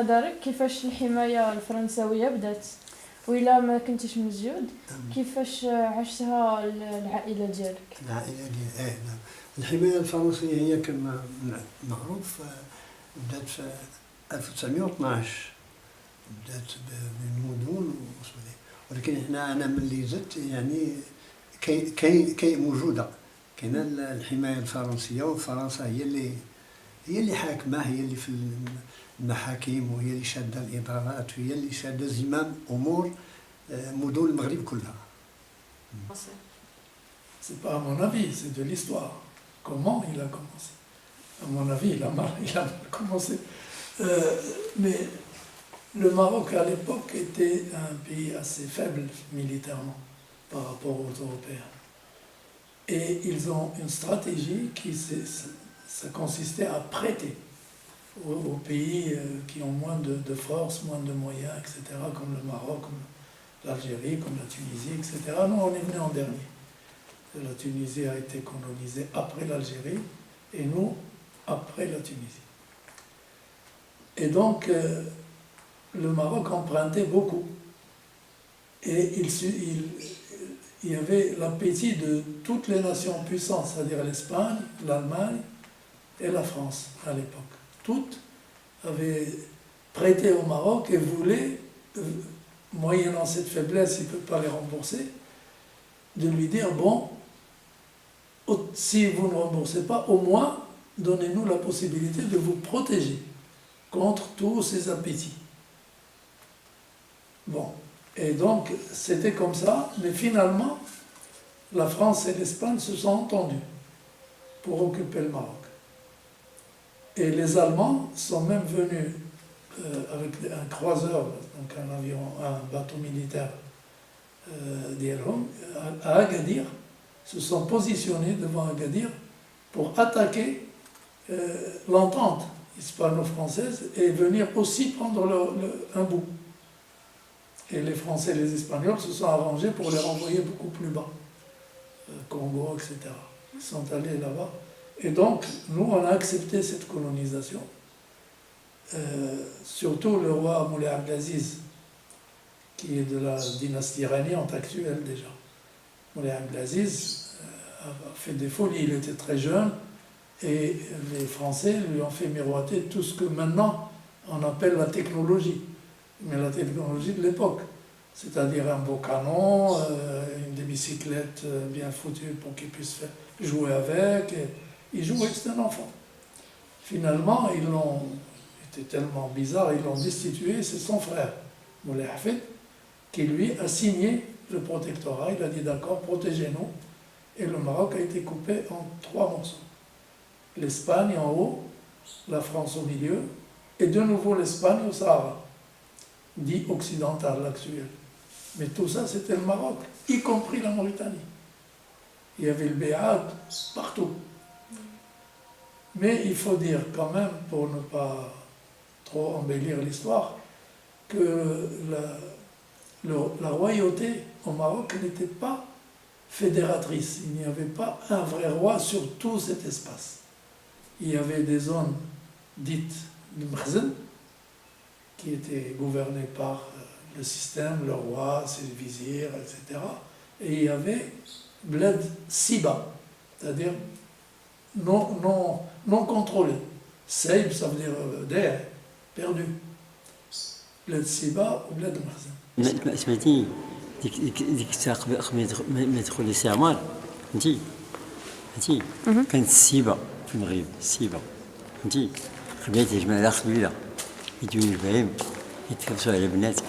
دارك كيفاش الحماية الفرنساوية بدات وإلا ما كنتيش موجود كيفاش عشتها العائلة ديالك؟ العائلة ديالي نعم. الحماية الفرنسية هي كما معروف بدات في 1912 بدات بالمدن ولكن انا ملي زدت يعني كي موجوده كاينه الحمايه الفرنسيه وفرنسا هي اللي حاكمه هي اللي في المحاكم وهي اللي شاده الادارات وهي اللي شاده زمام امور مدن المغرب كلها. C'est pas à mon avis, c'est de l'histoire. Comment il a commencé? À mon avis, il a mal commencé. Mais le Maroc à l'époque était un pays assez faible militairement par rapport aux Européens. Et ils ont une stratégie ça consistait à prêter aux pays qui ont moins de force, moins de moyens, etc., comme le Maroc, comme l'Algérie, comme la Tunisie, etc. Nous, on est venu en dernier. La Tunisie a été colonisée après l'Algérie et nous, après la Tunisie. Et donc, le Maroc empruntait beaucoup. Et il y avait l'appétit de toutes les nations puissantes, c'est-à-dire l'Espagne, l'Allemagne et la France à l'époque. Toutes avaient prêté au Maroc et voulaient, moyennant cette faiblesse, il ne peut pas les rembourser, de lui dire, bon, si vous ne remboursez pas, au moins, donnez-nous la possibilité de vous protéger contre tous ces appétits. Bon, et donc c'était comme ça, mais finalement, la France et l'Espagne se sont entendus pour occuper le Maroc. Et les Allemands sont même venus avec un croiseur, donc un avion, un bateau militaire d'Irham, à Agadir, se sont positionnés devant Agadir pour attaquer l'entente hispano-française et venir aussi prendre un bout. Et les Français et les Espagnols se sont arrangés pour les renvoyer beaucoup plus bas, Congo, etc. Ils sont allés là-bas. Et donc, nous, on a accepté cette colonisation. Surtout le roi Moulay Abdelaziz, qui est de la dynastie iranienne actuelle déjà. Moulay Abdelaziz a fait des folies, il était très jeune, et les Français lui ont fait miroiter tout ce que maintenant on appelle la technologie, mais la technologie de l'époque, c'est-à-dire un beau canon, des bicyclettes bien foutues pour qu'il puisse jouer avec. Et il jouait, c'était un enfant. Finalement, c'était tellement bizarre, ils l'ont destitué, c'est son frère, Moulay Hafid, qui lui a signé le protectorat, il a dit d'accord, protégez-nous, et le Maroc a été coupé en 3 morceaux. L'Espagne en haut, la France au milieu, et de nouveau l'Espagne au Sahara, dit occidental, actuel. Mais tout ça, c'était le Maroc, y compris la Mauritanie. Il y avait le Béat partout. Mais il faut dire quand même, pour ne pas trop embellir l'histoire, que la royauté au Maroc n'était pas fédératrice. Il n'y avait pas un vrai roi sur tout cet espace. Il y avait des zones dites de Mkhzen, qui étaient gouvernées par le système, le roi, ses vizirs, etc. Et il y avait Bled Siba, c'est-à-dire non contrôlé. Seib, ça veut dire d'air, perdu. Bled Siba ou Bled Mkhzen. سمعتي ديك الساعه قبل ما يدخل الاستعمار فهمتي كانت السيبه في المغرب السيبه فهمتي خبيتي جماعه قبيله يجيو الفهم يتكلسوا على بناتك